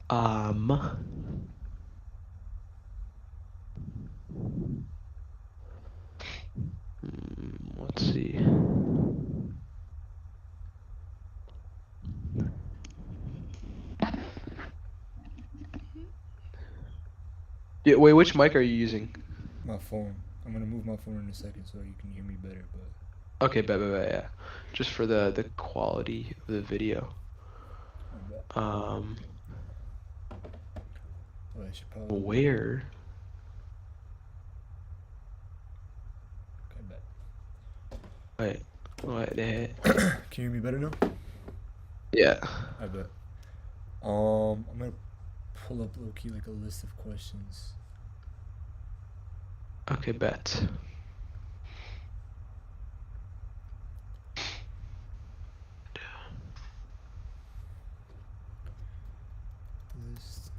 Um, let's see. Yeah, wait, which mic are you using? My phone. I'm gonna move my phone in a second so you can hear me better, but Okay, yeah. Just for the quality of the video. I bet. Um, Well, I should probably. where? I bet. Wait, what the heck? Can you hear me better now? Yeah. I bet. I'm gonna pull up low key like a list of questions. Okay, bet. List.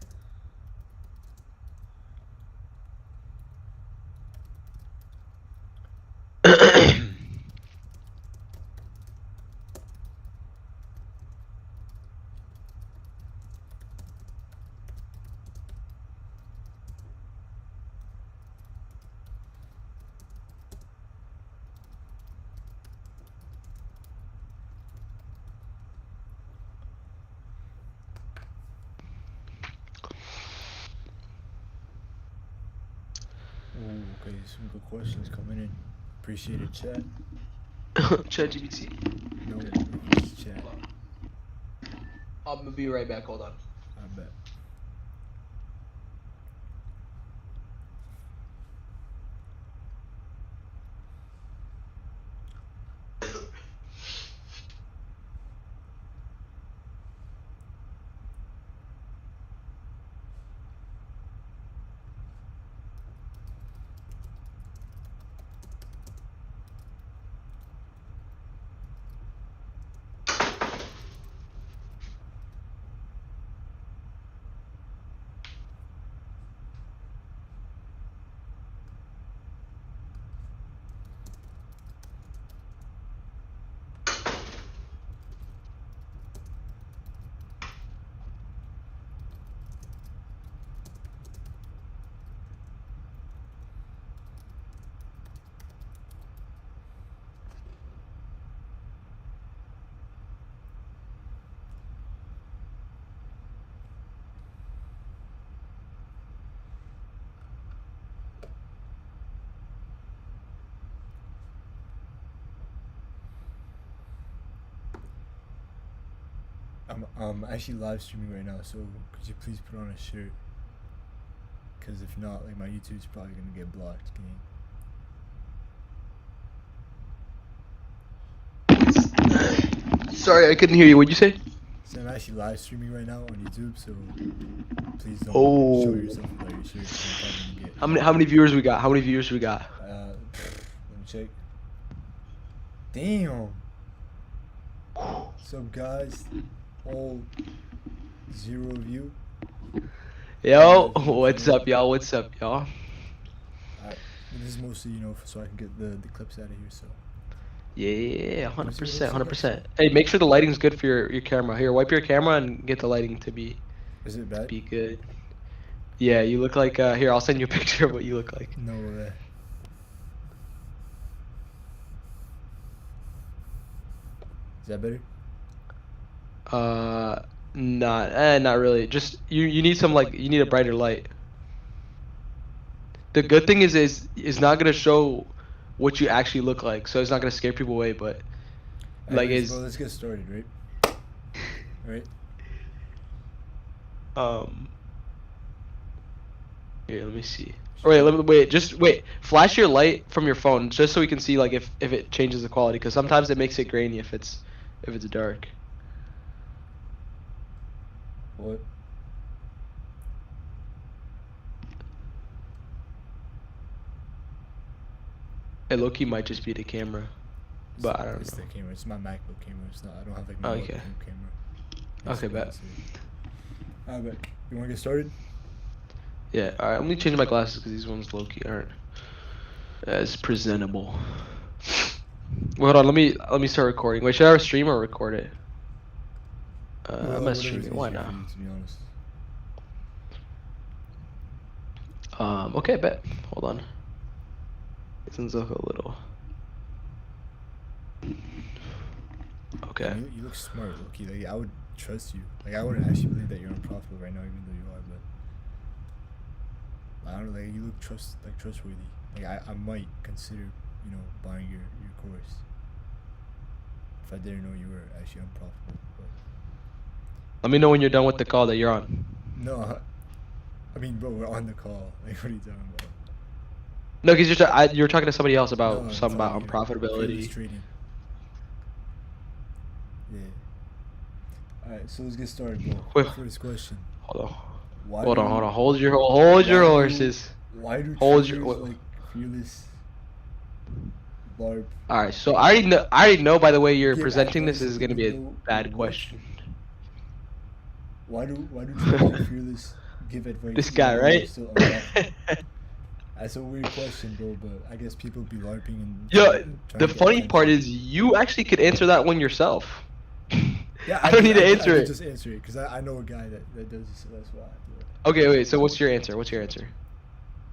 Oh, okay. Some good questions coming in. Appreciate it, chat. ChatGPT. No, it's chat. I'm gonna be right back. Hold on. I bet. I'm actually live streaming right now, so could you please put on a shirt? Because if not, like my YouTube's probably gonna get blocked. Sorry, I couldn't hear you. What'd you say? So I'm actually live streaming right now on YouTube, so please don't show Oh. yourself without your shirt. 'Cause I'm probably gonna get. How many viewers we got? How many viewers we got? Let me check. Damn. What's up, guys? All zero view. Yo, what's up, y'all? What's up, y'all? Alright. This is mostly, so I can get the clips out of here. So. Yeah, Let me see what it 100%, looks like outside. 100%. Hey, make sure the lighting's good for your camera. Here, wipe your camera and get the lighting to Is it bad? be good. Yeah, you look like here, I'll send you a picture of what you look like. No way. Is that better? Not really. Just you need some you need a brighter light. The good thing is not gonna show what you actually look like, so it's not gonna scare people away, but like Anyways, is bro, let's get started, right? Right? um here, let me see. Wait, just wait. Flash your light from your phone just so we can see like if it changes the quality, because sometimes it makes it grainy if it's dark. What? It low-key might just be the camera, but I don't It's know. the camera. It's my MacBook camera. It's not. I don't have like Oh, my okay. webcam camera. Okay, bet. I bet. You want to get started? Yeah, alright, let me change my glasses because these ones low-key aren't as presentable. Well, hold on, let me start recording. Wait, should I stream or record it? I'm gonna Whatever's stream it. Why easier for not? you, to be honest. Okay, bet. Hold on. This one's a little. Okay. And you look smart, Loki. Like I would trust you. Like I wouldn't actually believe that you're unprofitable right now, even though you are. But I don't know. Like you look trustworthy. Like I might consider, buying your course if I didn't know you were actually unprofitable. But Let me know when you're done with the call that you're on. no, I mean, bro, we're on the call. Like, what are you talking about? No, because you're talking to somebody else about No, I'm something about talking, fearless unprofitability. trading. Yeah. All right, so let's get started, bro. Wait, First question. hold on. Why Hold do, on, hold on. Hold your why horses. why do Hold traders your. like fearless LARP All right, so I already know by the way you're give presenting this advice is going to be a even though bad it works? question. Why do traders like fearless give advice This even guy, though they're right? still unprofitable? That's a weird question, bro, but I guess people be LARPing and Yo, trying the to get funny part attention. is you actually could answer that one yourself. Yeah, I don't need to I answer did it. just answer it because I know a guy that does this, so that's why I do it. Okay, wait. So what's your answer? What's your answer?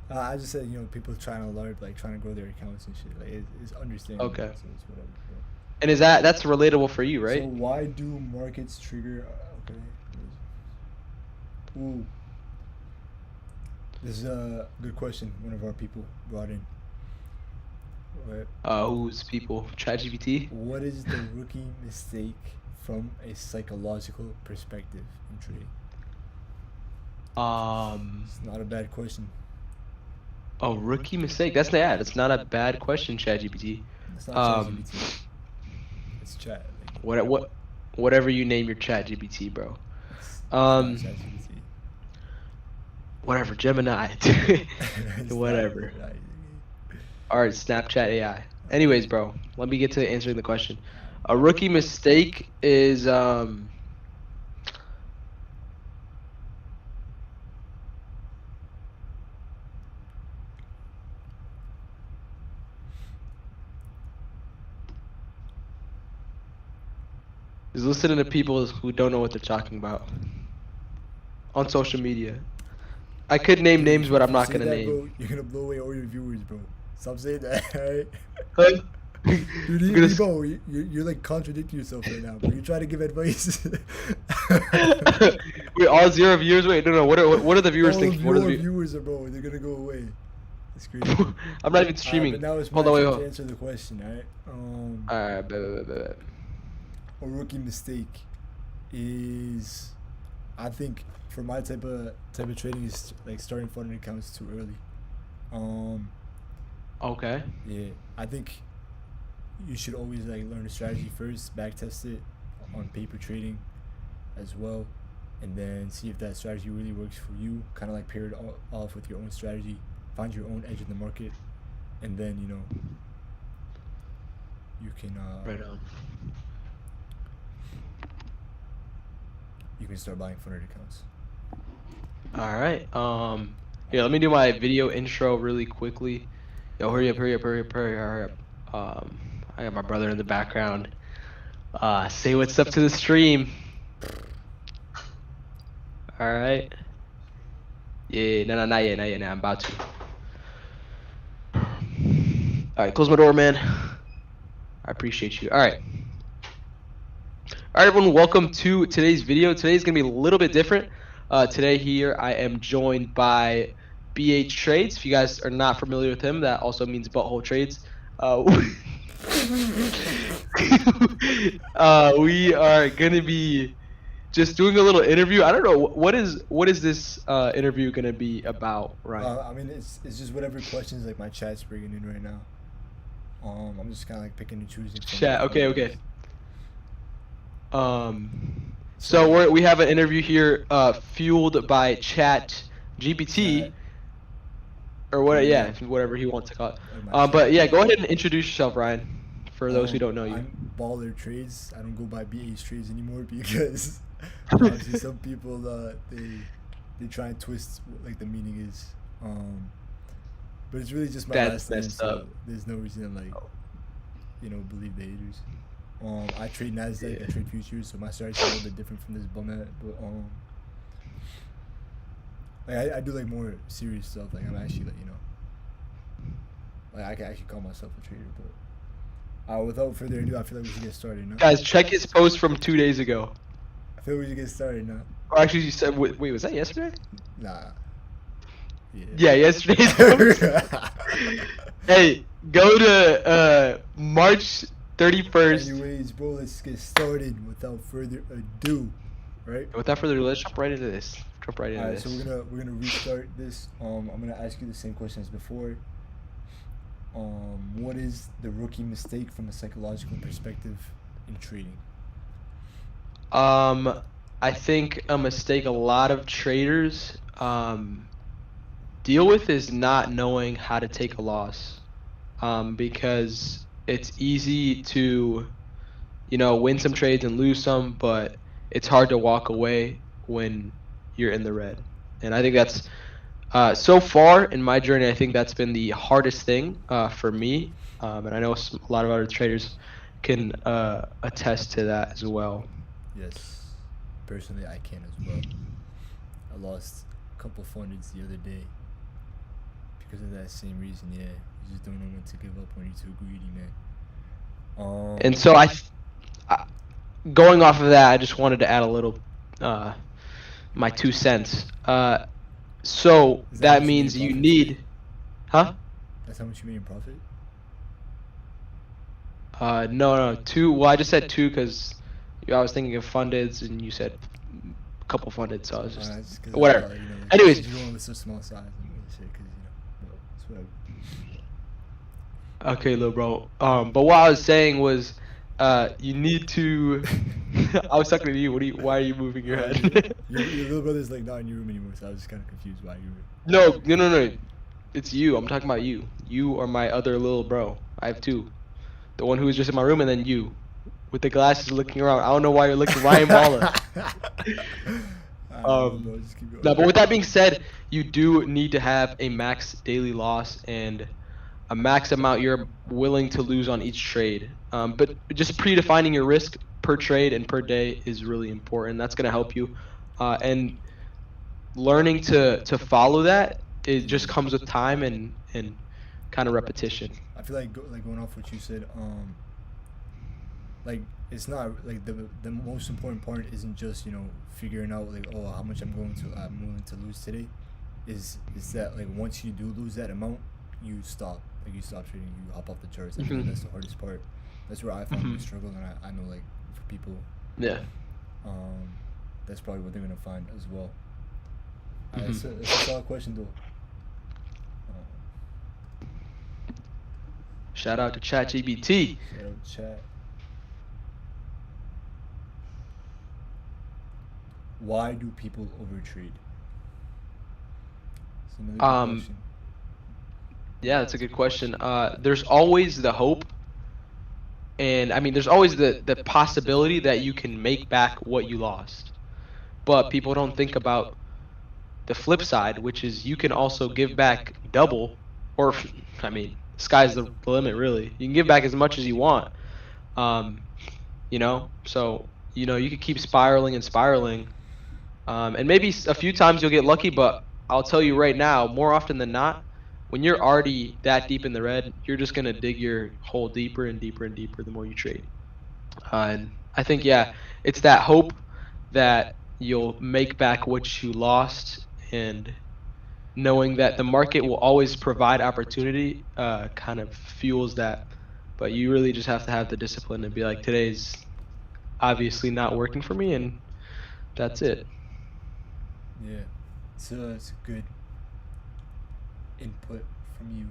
I just said, people trying to LARP, like trying to grow their accounts and shit. Like it's understandable, Okay. so it's whatever. Bro. And that's relatable for you, So right? why do markets trigger? Okay. Ooh, this is a good question. One of our people brought in. Right. Who's people? ChatGPT? What is the rookie mistake from a psychological perspective in trading? It's not a bad question. Oh, rookie mistake. That's not. It's not a bad question, ChatGPT. It's not ChatGPT. It's chat. Like, Whatever you name your ChatGPT, bro. it's not ChatGPT. Whatever, Gemini. It's Whatever. not, All right, Snapchat AI. Anyways, bro, let me get to answering the question. A rookie mistake is listening to people who don't know what they're talking about on social media. I could name names, but I'm not gonna name. Bro, you're gonna blow away all your viewers, bro. Stop saying that, alright? Huh? Bro, you're like contradicting yourself right now, bro. You're trying to give advice. Wait, all 0 viewers? Wait, no. What are the viewers all thinking? of What are your the viewers are, bro. They're gonna go away. It's crazy. I'm not even streaming. But now it's my Hold on, turn wait. to answer the question, alright? Alright, bet. A rookie mistake is, I think, for my type of trading, is like starting funded accounts too early. Okay. Yeah, I think you should always like learn a strategy first, back test it on paper trading as well, and then see if that strategy really works for you. Kind of like pair it off with your own strategy, find your own edge in the market, and then you can Right on. you can start buying funded accounts. All right. Yeah, let me do my video intro really quickly. Yo, hurry up. I got my brother in the background. Say what's up to the stream. All right. Yeah, no, not yet. No, I'm about to. All right, close my door, man. I appreciate you. All right. All right, everyone, welcome to today's video. Today's going to be a little bit different. Today here I am joined by BhallaTrades. If you guys are not familiar with him, that also means butthole trades. We are going to be just doing a little interview. I don't know, what is this interview going to be about, Ryan? I mean, it's just whatever questions like my chat's bringing in right now. I'm just kind of like picking and choosing. Chat, okay. So we have an interview here, fueled by Chat GPT, or what? Yeah, whatever he wants to call it. But yeah, go ahead and introduce yourself, Ryan, for those who don't know you. I'm BhallaTrades. I don't go by BhallaTrades anymore because obviously some people they try and twist what, like, the meaning is. But it's really just my last name, so there's no reason to like believe the haters. I trade Nasdaq, I trade futures, so my strategy is a little bit different from this bum at. But Like I do like more serious stuff. Like I'm actually like like I can actually call myself a trader. But without further ado, I feel like we should get started now. Guys, check his post from 2 days ago. I feel like we should get started now. Or actually, you said, wait, was that yesterday? Nah. Yeah, yesterday's post. Hey, go to March 31st. Anyways, bro, let's get started without further ado. Right? Without further ado, let's jump right into this. Jump right into Alright, this. so we're gonna restart this. I'm gonna ask you the same question as before. What is the rookie mistake from a psychological perspective in trading? I think a mistake a lot of traders deal with is not knowing how to take a loss. Because it's easy to, win some trades and lose some, but it's hard to walk away when you're in the red. And I think that's so far in my journey, I think that's been the hardest thing for me. And I know a lot of other traders can attest to that as well. Yes, personally, I can as well. I lost a couple fundeds the other day because of that same reason. Yeah, you just don't know when to give up when you're too greedy, man. And so going off of that, I just wanted to add a little, my 2 cents. So that means you need, huh? That's how much you made in profit? No, 2. Well, I just said 2 because I was thinking of fundeds and you said a couple funded, so I was just whatever. Anyways, you going with such small size and shit, because it's whatever. Okay, little bro. But what I was saying was, you need to. I was talking to you. Why are you moving your head? Your little brother's like not in your room anymore, so I was just kind of confused why you were. No. It's you. I'm talking about you. You are my other little bro. I have 2. The one who was just in my room, and then you, with the glasses looking around. I don't know why you're looking. Ryan Baller. No, but with that being said, you do need to have a max daily loss and a max amount you're willing to lose on each trade. But just predefining your risk per trade and per day is really important. That's going to help you. And learning to follow that, it just comes with time and kind of repetition. I feel like going off what you said, like it's not like the most important part isn't just figuring out like, oh, how much I'm willing to lose today. Is that like once you do lose that amount, you stop. Like you stop trading, you hop off the charts. I think that's the hardest part. That's where I found the struggle, and I know like for people, yeah, that's probably what they're gonna find as well. It's a solid question though. Shout out to ChatGPT. Shout out chat. Why do people overtrade? It's another good question. Yeah, that's a good question. There's always the hope, and I mean, there's always the possibility that you can make back what you lost. But people don't think about the flip side, which is you can also give back double, or I mean, sky's the limit, really. You can give back as much as you want. So you could keep spiraling and spiraling, and maybe a few times you'll get lucky, but I'll tell you right now, more often than not, when you're already that deep in the red, you're just gonna dig your hole deeper and deeper and deeper the more you trade. And I think, yeah, it's that hope that you'll make back what you lost, and knowing that the market will always provide opportunity kind of fuels that. But you really just have to have the discipline and be like, today's obviously not working for me, and that's it. Yeah, it's a good input from you.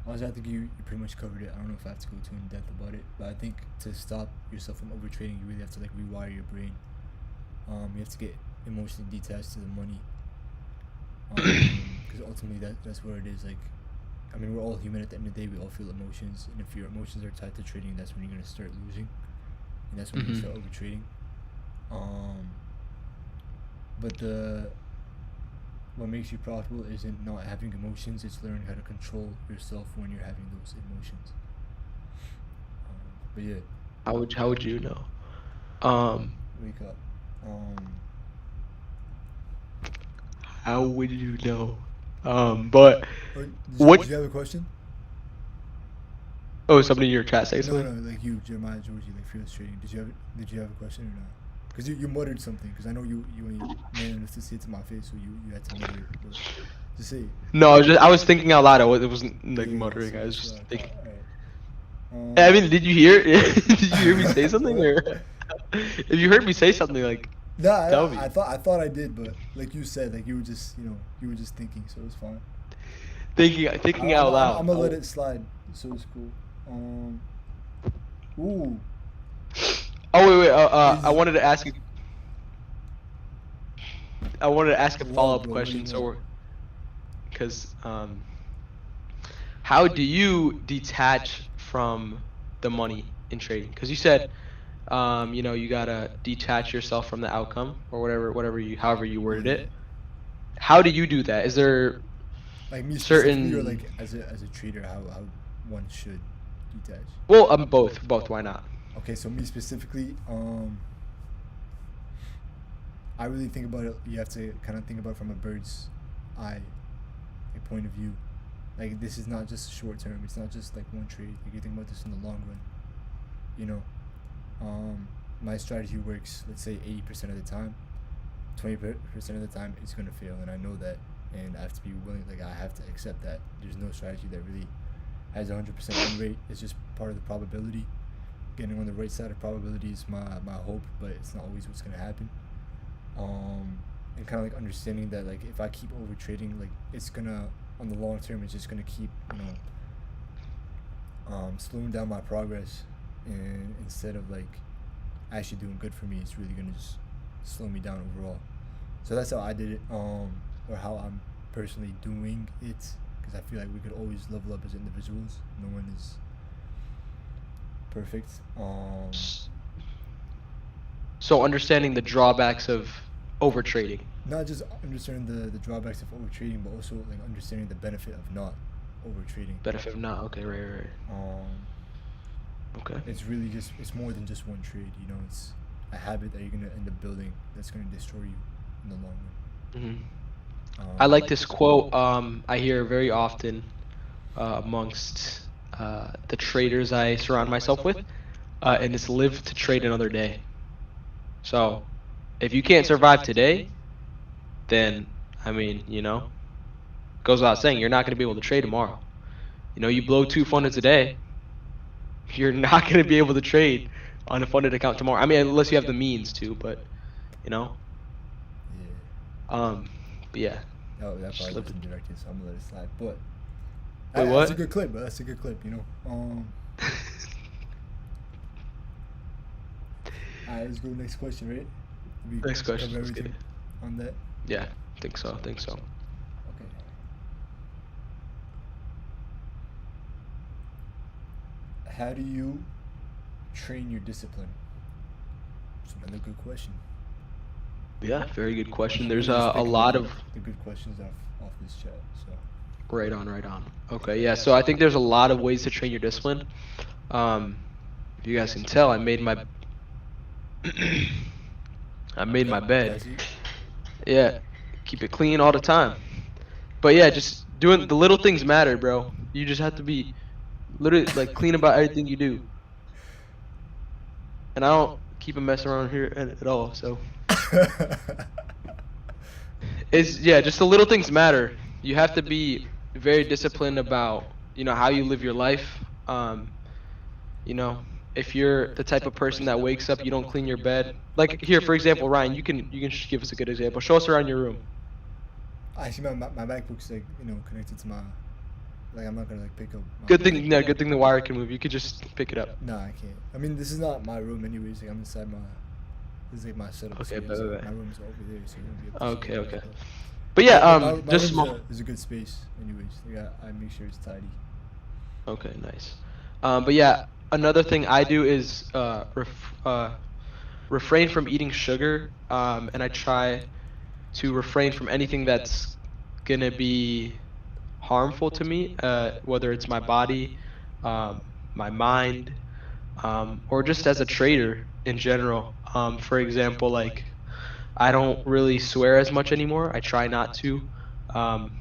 I think you pretty much covered it. I don't know if I have to go too in depth about it, but I think to stop yourself from overtrading, you really have to like rewire your brain. You have to get emotionally detached to the money, because ultimately that's where it is. Like, I mean, we're all human at the end of the day. We all feel emotions, and if your emotions are tied to trading, that's when you're gonna start losing, and that's when you start overtrading. But what makes you profitable isn't not having emotions, it's learning how to control yourself when you're having those emotions. But yeah. How would you know? Wake up. How would you know? But Or what? did you have a question? Oh, somebody in your chat say No, something? no, like you, Jeremiah Georgie, like Fearless Trading. Did you have a question or not? Because you muttered something. Because I know you ain't man enough to say it to my face, so you had to mutter it. But just say it. No, I was thinking out loud. It wasn't like Yeah, muttering. I was that's what just I thinking. thought. All right. I mean, did you hear? Did you hear me say something? What? Or if you heard me say something, like Nah, tell me. I thought I did, but like you said, like you were just you were just thinking, so it's fine. Thinking out I'm loud. gonna let it slide, so it's cool. Ooh, Oh wait, wait. I is wanted to ask you. I wanted to ask a follow what, up bro? What do you question. want? Because how do you detach from the money in trading? Because you said, you gotta detach yourself from the outcome or however you worded Yeah. it. How do you do that? Is there Like me specifically, or certain? like as a trader, how one should detach. Well, both. Why not? Okay, so me specifically, I really think about it. You have to kind of think about it from a bird's eye, a point of view. Like this is not just short term. It's not just like one trade. Like you think about this in the long run. You know, my strategy works. Let's say 80% of the time. 20% of the time it's gonna fail, and I know that, and I have to be willing. Like I have to accept that. There's no strategy that really has 100% win rate. It's just part of the probability. Getting on the right side of probability is my hope, but it's not always what's gonna happen. And kind of like understanding that like if I keep over trading, like it's gonna on the long term, it's just gonna keep slowing down my progress, and instead of like actually doing good for me, it's really gonna just slow me down overall. So that's how I did it, or how I'm personally doing it, because I feel like we could always level up as individuals. No one is perfect. So understanding the drawbacks of over trading. Not just understanding the drawbacks of over trading, but also like understanding the benefit of not over trading. Benefit of not. Okay, right. Um, Okay. it's really just it's more than just one trade. It's a habit that you're gonna end up building that's gonna destroy you in the long hmm run. I like this quote. I hear very often amongst the traders I surround myself with, and it's live to trade another day. So if you can't survive today, then I mean, goes without saying you're not going to be able to trade tomorrow. You blow two funded today, you're not going to be able to trade on a funded account tomorrow. I mean, unless you have the means to, but you know, Yeah. um, but yeah, That just probably live to. wasn't directed, so I'm gonna let it slide. But Wait, that's a what? good clip, bro. That's a good clip. Alright, let's go next question, right? We Next question. cover Let's get it. everything on that. Yeah, think so. Think so. Okay. How do you train your discipline? It's another good question. Yeah, very good question. I'm There's really just a picking lot of the good questions off this chat. So right on, right on. Okay, yeah. So I think there's a lot of ways to train your discipline. Um, if you guys can tell, I made my bed. that's it. Yeah, keep it clean all the time. But yeah, just doing the little things matter, bro. You just have to be literally like clean about everything you do. And I don't keep a mess around here at all. So it's yeah, just the little things matter. You have to be very disciplined about how you live your life. You know, if you're the type of person that wakes up, you don't clean your bed. Like here, for example, Ryan, you can just give us a good example. Show us around your room. Actually, my MacBook's like connected to my like I'm not gonna like pick up my Good phone. thing, no, good thing the wire can move. You could just pick it up. Nah, I can't. I mean, this is not my room anyways. Like I'm inside my. This is like my setup Okay, space. bet. My room's over there, so you won't be able to see Okay, that. okay. But yeah, My just room's small. is a good space, anyways. Like I make sure it's tidy. Okay, nice. But yeah, another thing I do is refrain from eating sugar. And I try to refrain from anything that's gonna be harmful to me, whether it's my body, my mind, or just as a trader in general. For example, like I don't really swear as much anymore. I try not to. Um,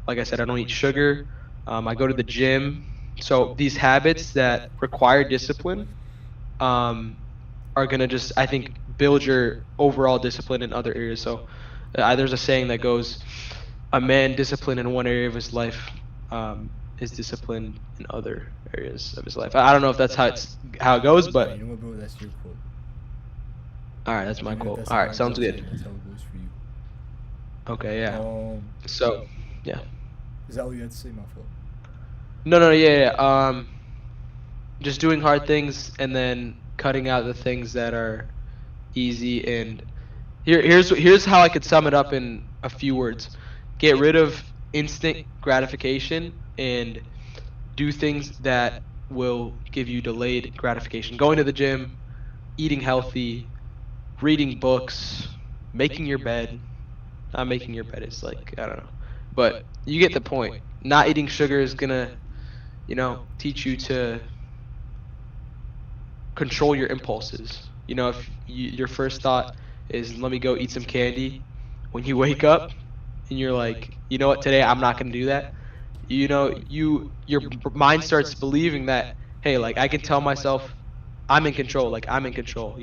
like I said, I don't eat sugar. I go to the gym. So these habits that require discipline um, are gonna just, I think, build your overall discipline in other areas. So there's a saying that goes, "A man disciplined in one area of his life is disciplined in other areas of his life." I don't know if that's how it goes, Nah, but you know what, bro? That's your quote. all right, that's my Even if quote. that's All not right, how it sounds goes, good. that's how it goes for you. Okay, yeah. Um, So, yeah. is that all you had to say? My fault. No, no, yeah, yeah. Just doing hard things and then cutting out the things that are easy. And here's how I could sum it up in a few words. Get rid of instant gratification and do things that will give you delayed gratification. Going to the gym, eating healthy, reading books, making your bed. Not making your bed is like, I don't know. But you get the point. Not eating sugar is gonna, teach you to control your impulses. If your first thought is, let me go eat some candy, when you wake up and you're like, you know what, today I'm not going to do that. Your mind starts believing that, hey, like I can tell myself I'm in control, like I'm in control.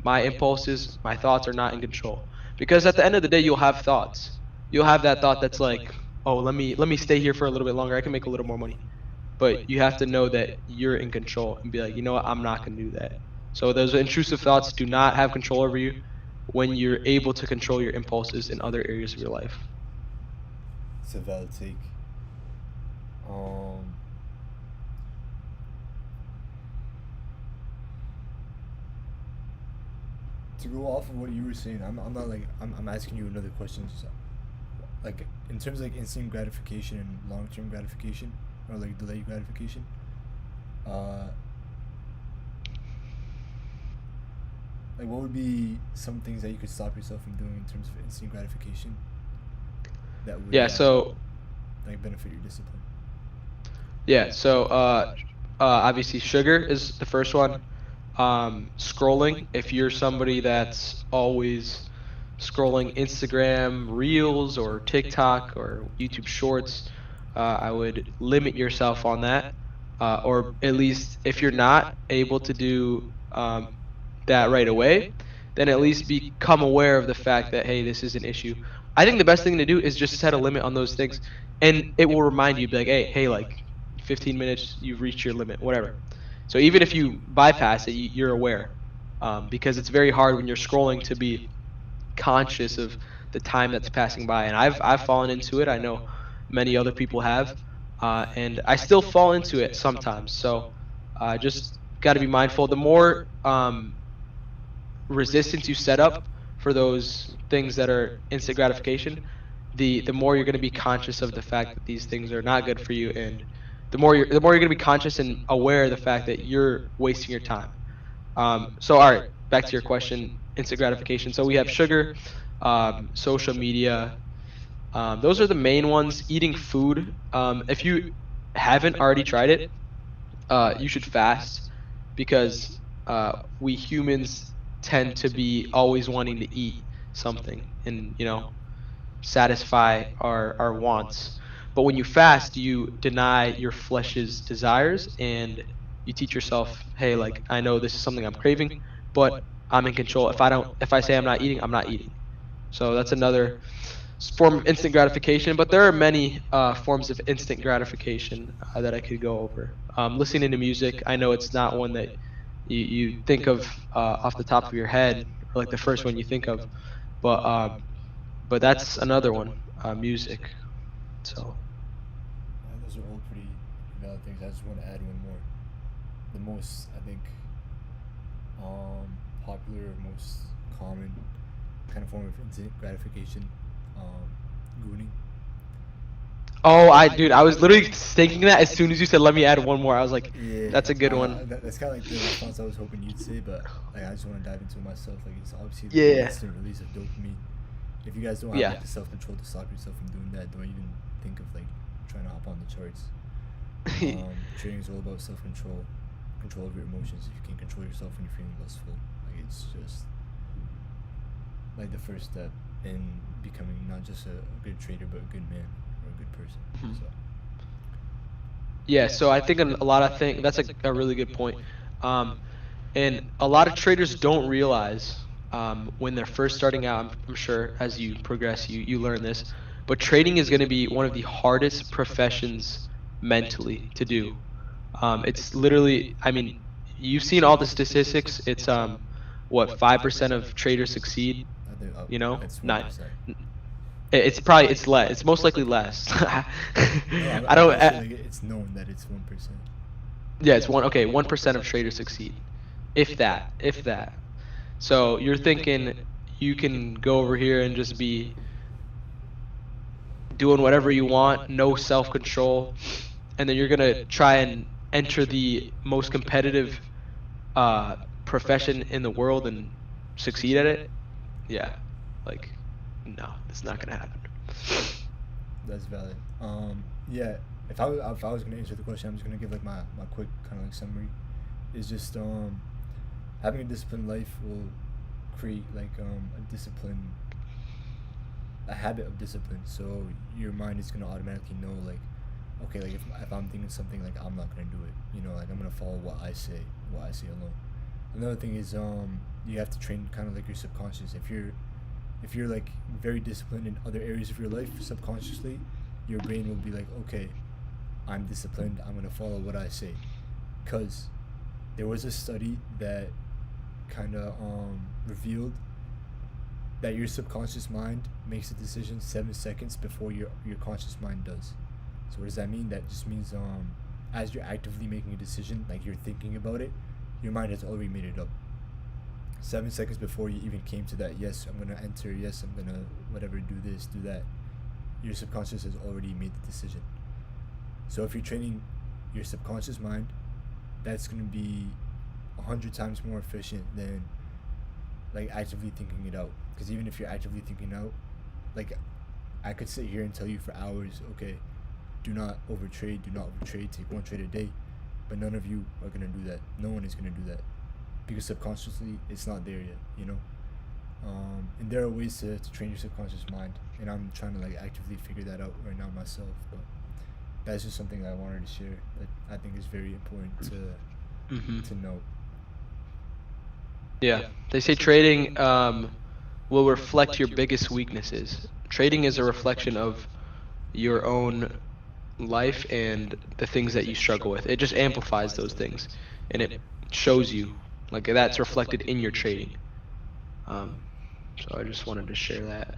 My impulses, my thoughts are not in control. Because at the end of the day, you'll have thoughts. You'll have that thought that's like, oh, let me stay here for a little bit longer. I can make a little more money. But you have to know that you're in control and be like, you know what, I'm not going to do that. So those intrusive thoughts do not have control over you when you're able to control your impulses in other areas of your life. It's a valid take. Um, to go off of what you were saying, I'm not like I'm asking you another question. So, like in terms of like instant gratification and long term gratification or like delayed gratification, uh, like what would be some things that you could stop yourself from doing in terms of instant gratification that would Yeah, so like benefit your discipline? obviously sugar is the first one. Scrolling, if you're somebody that's always scrolling Instagram Reels or TikTok or YouTube Shorts, I would limit yourself on that. Or at least if you're not able to do that right away, then at least become aware of the fact that, hey, this is an issue. I think the best thing to do is just set a limit on those things, and it will remind you, be like, hey, like 15 minutes, you've reached your limit, whatever. So even if you bypass it, you're aware, because it's very hard when you're scrolling to be conscious of the time that's passing by. And I've fallen into it. I know many other people have, and I still fall into it sometimes. So just got to be mindful. The more resistance you set up for those things that are instant gratification, the more you're going to be conscious of the fact that these things are not good for you, and the more you're going to be conscious and aware of the fact that you're wasting your time. So all right, back to your question, instant gratification. So we have sugar, social media. Those are the main ones. Eating food. If you haven't already tried it, you should fast because we humans tend to be always wanting to eat something and satisfy our wants. But when you fast, you deny your flesh's desires and you teach yourself, hey, like I know this is something I'm craving, but I'm in control. If I say I'm not eating, I'm not eating. So that's another form of instant gratification. But there are many forms of instant gratification that I could go over. Listening to music, I know it's not one that you think of off the top of your head, or like the first one you think of, but that's another one, music. So Those are all pretty valid things. I just want to add one more. The most, I think, popular, most common kind of form of instant gratification, um, gooning. oh, dude, I was literally thinking that as soon as you said let me add one more. I was like, Yeah, that's a good one. that's kind of like the response I was hoping you'd say, but like I just want to dive into it myself. Like it's obviously like the Yeah, instant release of dopamine. If you guys don't have yeah. like the self control to stop yourself from doing that, don't even think of like trying to hop on the charts. Trading is all about self control, control of your emotions. If you can control yourself when you're feeling lustful, like it's just like the first step in becoming not just a good trader but a good man or a good person. Mhm. So Yeah, so I think a lot of things, that's a really good point. Um, and a lot of traders don't realize when they're first starting out, I'm sure as you progress, you learn this, but trading is going to be one of the hardest professions mentally to do. It's literally, I mean, you've seen all the statistics. It's what 5% of traders succeed, I think you know? that's one Not percent. it's probably it's less. It's most likely less. No, I I'm don't. pretty sure like it's known that it's 1%. Yeah, it's one. Okay, 1% of traders succeed, if that, if that. So you're thinking you can go over here and just be doing whatever you want, no self-control, and then you're gonna try and enter the most competitive uh, profession in the world and succeed at it. Yeah, like no, it's not gonna happen. That's valid. Yeah. If I was gonna answer the question, I'm just gonna give like my quick kind of like summary. Is just having a disciplined life will create like a habit of discipline. So your mind is gonna automatically know like, okay, like if I'm thinking something, like I'm not gonna do it. You know, like I'm gonna follow what I say alone. Another thing is you have to train kind of like your subconscious. If you're like very disciplined in other areas of your life subconsciously, your brain will be like, okay, I'm disciplined, I'm gonna follow what I say. Cause there was a study that kind of revealed that your subconscious mind makes a decision 7 seconds before your conscious mind does. So what does that mean? That just means as you're actively making a decision, like you're thinking about it, your mind has already made it up. 7 seconds before you even came to that, yes, I'm gonna enter, yes, I'm gonna whatever, do this, do that. Your subconscious has already made the decision. So if you're training your subconscious mind, that's gonna be 100 times more efficient than like actively thinking it out. Because even if you're actively thinking out, like I could sit here and tell you for hours, okay, do not overtrade, take one trade a day, but none of you are gonna do that. No one is gonna do that because subconsciously it's not there yet, you know. And there are ways to train your subconscious mind, and I'm trying to like actively figure that out right now myself. But that's just something I wanted to share that I think is very important Hmm. to know. Yeah, they say trading will reflect your biggest weaknesses. Trading is a reflection of your own life and the things that you struggle with. It just amplifies those things and it shows you like that's reflected in your trading. Um, so I just wanted to share that.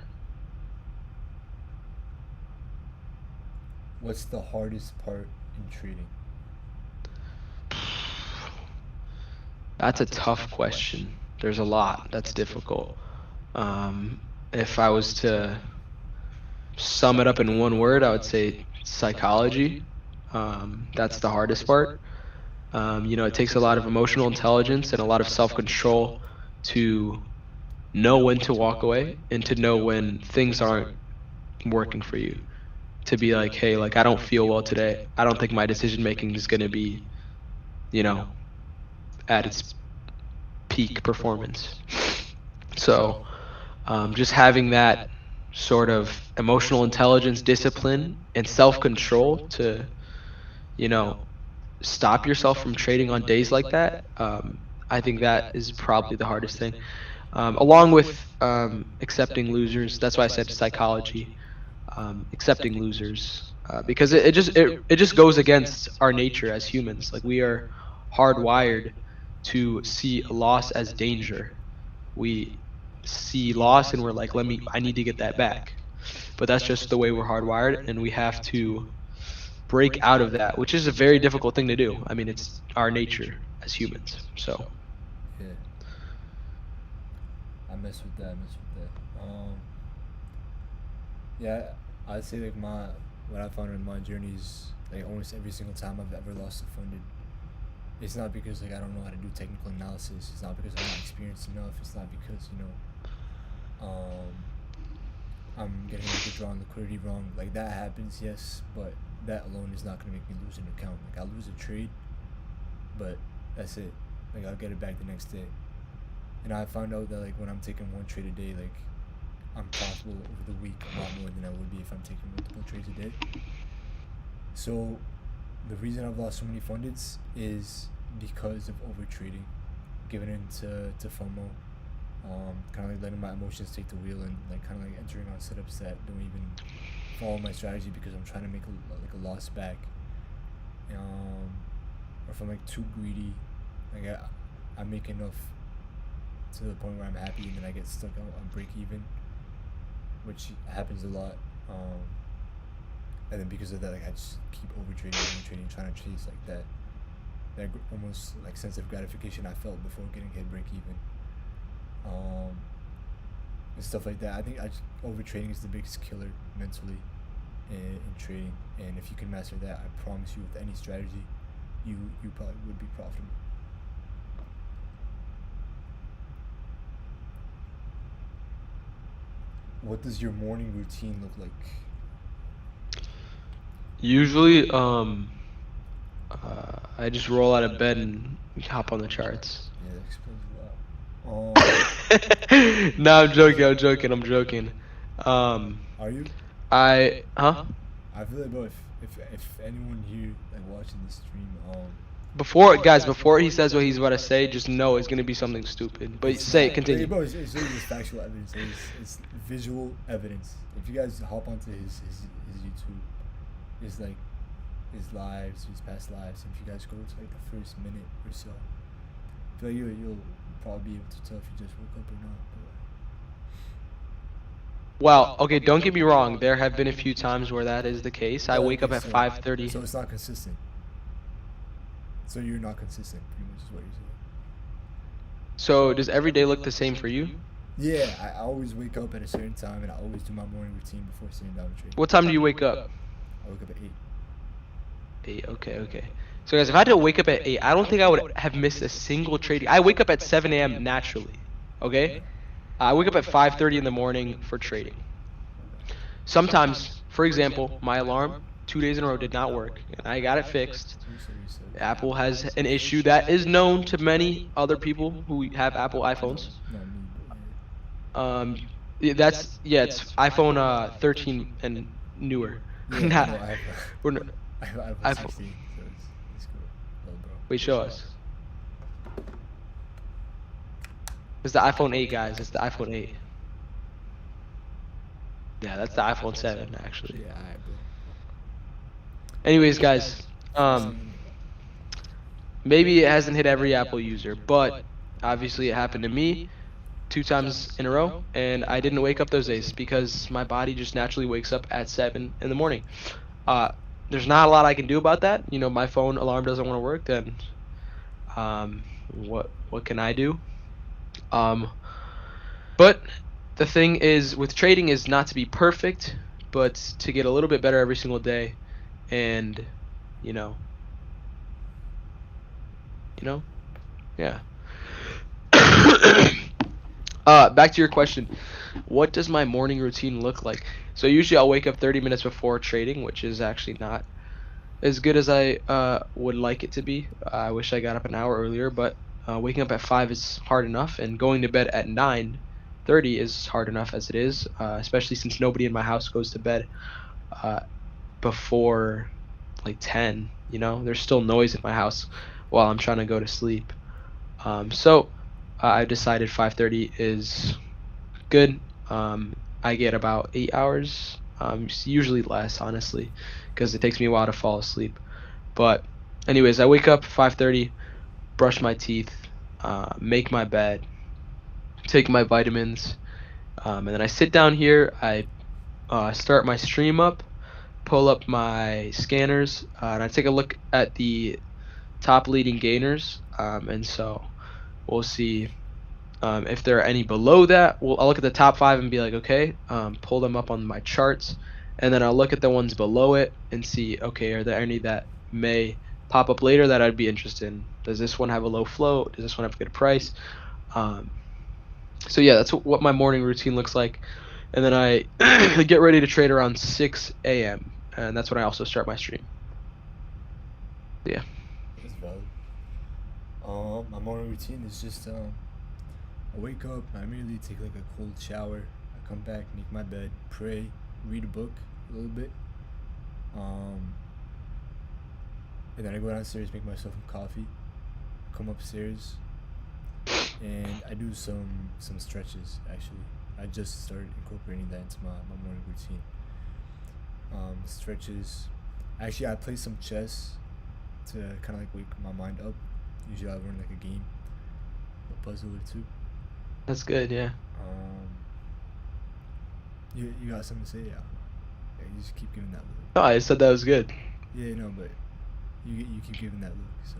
What's the hardest part in trading? That's a tough question. There's a lot that's difficult. If I was to sum it up in one word, I would say psychology. That's the hardest part. It takes a lot of emotional intelligence and a lot of self-control to know when to walk away and to know when things aren't working for you. To be like, hey, like I don't feel well today. I don't think my decision making is going to be, you know, at its peak performance. So, just having that sort of emotional intelligence, discipline, and self-control to, you know, stop yourself from trading on days like that. I think that is probably the hardest thing. Along with accepting losers. That's why I said psychology. Accepting losers because it just goes against our nature as humans. Like we are hardwired to see loss as danger. We see loss and we're like, I need to get that back. But that's just the way we're hardwired, and we have to break out of that, which is a very difficult thing to do. I mean, it's our nature as humans. So, Yeah, I mess with that. I mess with that. Yeah, I'd say like my what I found in my journey is like almost every single time I've ever lost a funded, it's not because like I don't know how to do technical analysis. It's not because I'm not experienced enough. It's not because I'm getting like the draw on liquidity wrong. Like that happens, yes, but that alone is not gonna make me lose an account. Like I'll lose a trade, but that's it. Like I'll get it back the next day. and I found out that like when I'm taking one trade a day, like I'm profitable over the week a lot more than I would be if I'm taking multiple trades a day. So the reason I've lost so many fundeds is because of over trading, giving into FOMO, kind of like letting my emotions take the wheel and like kind of like entering on setups that don't even follow my strategy because I'm trying to make like a loss back, or if I'm like too greedy, like I make enough to the point where I'm happy and then I get stuck on break even, which happens a lot. And then because of that, like I just keep over trading, trying to chase like that almost like sense of gratification I felt before getting hit break even, and stuff like that. I think over trading is the biggest killer mentally in trading, and if you can master that, I promise you, with any strategy, you probably would be profitable. What does your morning routine look like? Usually, I just roll out of bed and hop on the charts. Yeah, that explains a lot. No, I'm joking. I'm joking. I'm joking. Are you? Huh? I feel like, bro, if anyone here like watching this stream, Before he says what he's about to say, just know it's gonna be something stupid. But it's say not, it, continue. bro, it's really just factual evidence. It's visual evidence. If you guys hop onto his YouTube, his like his lives, his past lives, and if you guys go to like the first minute or so, I feel like you'll probably be able to tell if you just woke up or not. Well, okay, don't get me wrong. There have been a few times where that is the case. I wake up at 5:30. So it's not consistent. So you're not consistent, pretty much is what you're saying. So does every day look the same for you? Yeah, I always wake up at a certain time, and I always do my morning routine before sitting down to trade. What time do you wake up? I wake up at 8. 8. Okay. So guys, if I had to wake up at 8, I don't think I would have missed a single trade. I wake up at 7 a.m. naturally. Okay? I wake up at 5:30 in the morning for trading. Sometimes, for example, my alarm 2 days in a row did not work, and I got it fixed. Apple has an issue that is known to many other people who have Apple iPhones. It's iPhone 13 and newer. Yeah, We're I have iPhone. 16, so it's cool. Little bro. Wait, show us. It's the iPhone 8, guys. It's the iPhone 8. Yeah, that's the iPhone 7, actually. Yeah, alright, bro. Anyways, guys, maybe it hasn't hit every Apple user, but obviously it happened to me 2 times in a row, and I didn't wake up those days because my body just naturally wakes up at 7 in the morning. There's not a lot I can do about that. You know, my phone alarm doesn't want to work, then what can I do? But the thing is with trading is not to be perfect, but to get a little bit better every single day, and yeah. Back to your question. What does my morning routine look like? So usually I'll wake up 30 minutes before trading, which is actually not as good as I would like it to be. I wish I got up an hour earlier, but waking up at 5 is hard enough, and going to bed at 9:30 is hard enough as it is, especially since nobody in my house goes to bed before like 10. There's still noise in my house while I'm trying to go to sleep. So I decided 5:30 is good. I get about 8 hours, usually less, honestly, because it takes me a while to fall asleep. But anyways, I wake up 5:30, brush my teeth, make my bed, take my vitamins, and then I sit down here. I start my stream up, pull up my scanners, and I take a look at the top leading gainers, and so we'll see if there are any below that. I'll look at the top 5 and be like, okay, pull them up on my charts, and then I'll look at the ones below it and see, okay, are there any that may pop up later that I'd be interested in? Does this one have a low flow? Does this one have a good price? So yeah, that's what my morning routine looks like, and then I get ready to trade around 6 a.m. and that's when I also start my stream. Yeah. That's valid. My morning routine is just I wake up, I immediately take like a cold shower. I come back, make my bed, pray, read a book a little bit. And then I go downstairs, make myself some coffee, come upstairs, and I do some stretches. Actually, I just started incorporating that into my morning routine. Stretches. Actually, I play some chess to kind of like wake my mind up. Usually, I run like a game, a puzzle or two. That's good. Yeah. You got something to say? Yeah. Yeah, you just keep giving that look. No, I said that was good. Yeah, no, but you keep giving that look. So.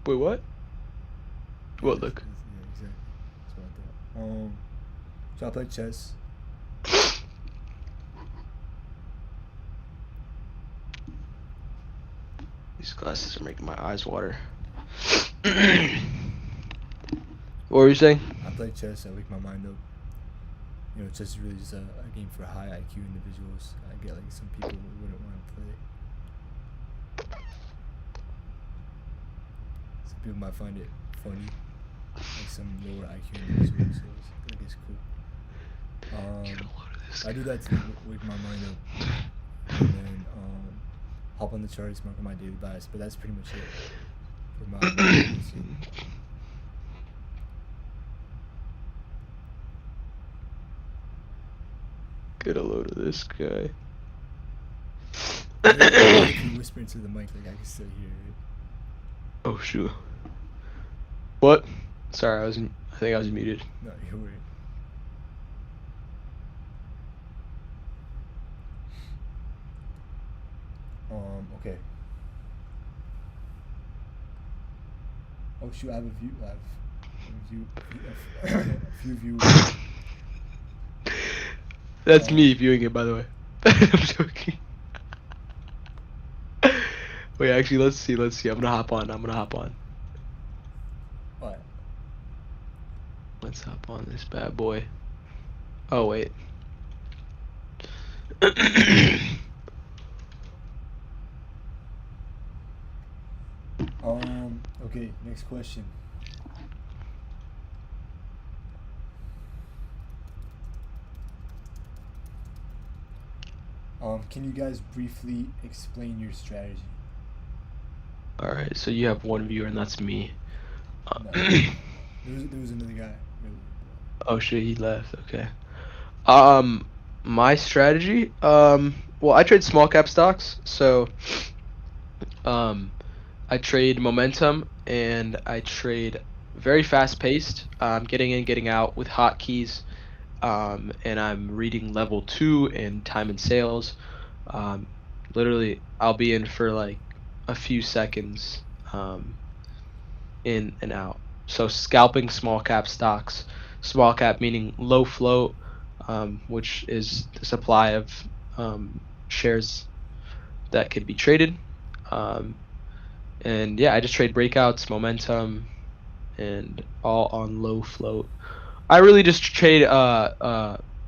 Wait, what? What look? Yeah, exactly. That's what I thought. So I play chess. These glasses are making my eyes water. What were you saying? I play chess. I wake my mind up. You know, chess is really just a game for high IQ individuals. I get like some people who wouldn't want to play. Some people might find it funny, like some lower IQ individuals. So I think it's cool. I do that to wake my mind up, and then hop on the charts, mark on my daily bias. But that's pretty much it for my routine. Get a load of this guy. If you whisper into the mic, like I can still hear it. Oh shoot. What? Sorry, I think I was muted. No, you're weird. Okay. Oh shoot, I have a few viewers. That's me viewing it, by the way. I'm joking. Wait, actually, let's see. I'm gonna hop on. What? Let's hop on this bad boy. Oh, wait. Okay, next question. Can you guys briefly explain your strategy? Alright, so you have one viewer, and that's me. No. There was another guy. Oh shit, he left. Okay. My strategy. Well, I trade small cap stocks, so I trade momentum and I trade very fast paced. Getting in, getting out with hotkeys. And I'm reading level 2 and time and sales. Literally, I'll be in for like a few seconds, in and out. So scalping small cap stocks. Small cap meaning low float, which is the supply of shares that could be traded. And yeah, I just trade breakouts, momentum, and all on low float. I really just trade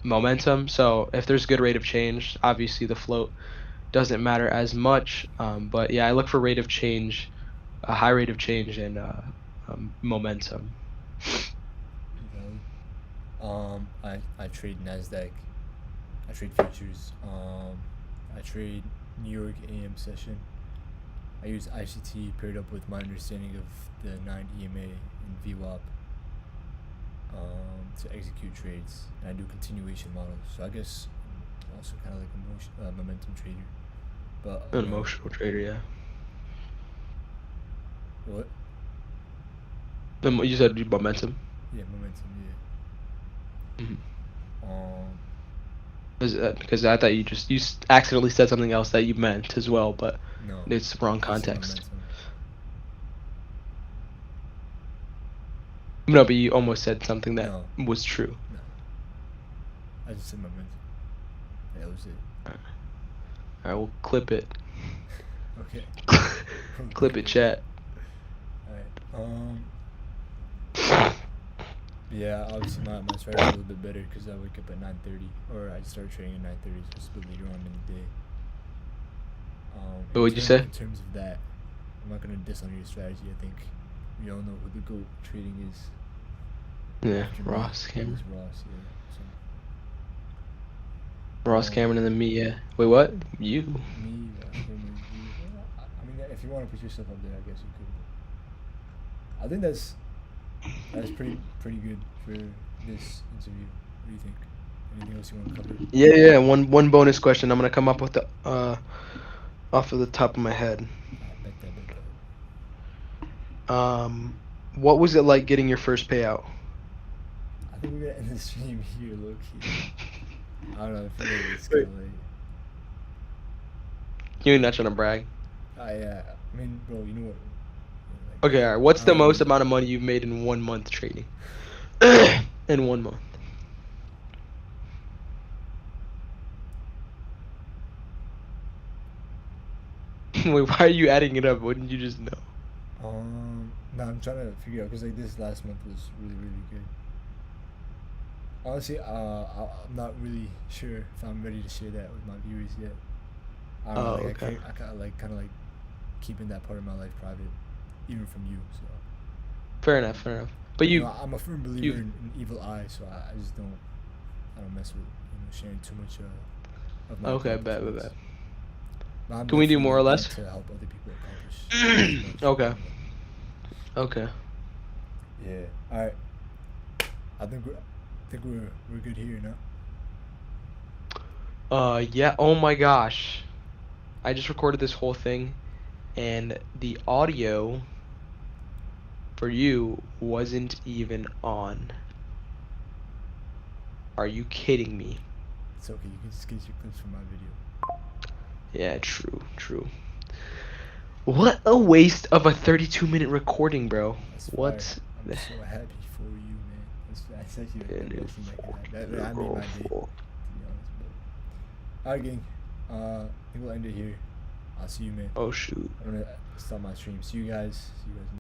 momentum. So if there's good rate of change, obviously the float doesn't matter as much. But yeah, I look for rate of change, a high rate of change, and momentum. I trade Nasdaq. I trade futures. I trade New York AM session. I use ICT paired up with my understanding of the 9 EMA and VWAP to execute trades. And I do continuation models. So I guess I'm also kind of like a momentum trader. But An emotional trader, yeah. What? You said momentum. Yeah, momentum. Yeah. Because I thought you accidentally said something else that you meant as well, but No, it's wrong I said context. momentum. No, but you almost said something that No. was true. No. I just said momentum. Yeah, that was it. Alright, we'll clip it. Okay. Clip it, chat. Alright. Yeah, obviously my strategy's a little bit better because I wake up at 9:30, or I start trading at 9:30, so it's a bit later on in the day. What would you say? In terms of that, I'm not gonna diss on your strategy. I think we all know who the GOAT trading is. Yeah, after me Ross is Cameron. Ross. Yeah. Ross So Cameron and then me. Yeah. Wait, what? You? me, Ross Cameron, you. Well, I mean, if you want to put yourself up there, I guess you could. But I think that's pretty good for this interview. What do you think? Anything else you want to cover? Yeah, yeah. One bonus question. I'm gonna come up with the off of the top of my head. I bet that, bet that. What was it like getting your first payout? I think we're gonna end the stream here, low key. I don't know. I feel like it's kind Wait. of like, You're not trying to brag. yeah. I mean, bro, you know what? Okay, all right. What's I the don't most really. amount of money you've made in 1 month trading? In 1 month. Wait, why are you adding it up? Wouldn't you just know? No, I'm trying to figure out because like this last month was really good. Honestly, I'm not really sure if I'm ready to share that with my viewers yet. I don't know. Oh, Like okay. I kind of like keeping that part of my life private, even from you. So Fair enough, fair enough. But I'm a firm believer you, in evil eye. So I just don't I don't mess with sharing too much of my okay, bet, bet, accomplishments. bet. But I'm Can we do definitely more or like down less? to help other people accomplish as much. Okay, You know. okay. Yeah. All right. I think we're good here now. Yeah, oh my gosh. I just recorded this whole thing and the audio for you wasn't even on. Are you kidding me? It's okay. You can just get your clips from my video. Yeah, true, true. What a waste of a 32-minute recording, bro. That's fire. What I'm the so happy for you, man. That's actually like the best thing that could happen. That made my day, hell? to be honest. But alright, gang. I think we'll end it here. I'll see you, man. Oh shoot. I'm gonna stop my stream. See you guys. See you guys.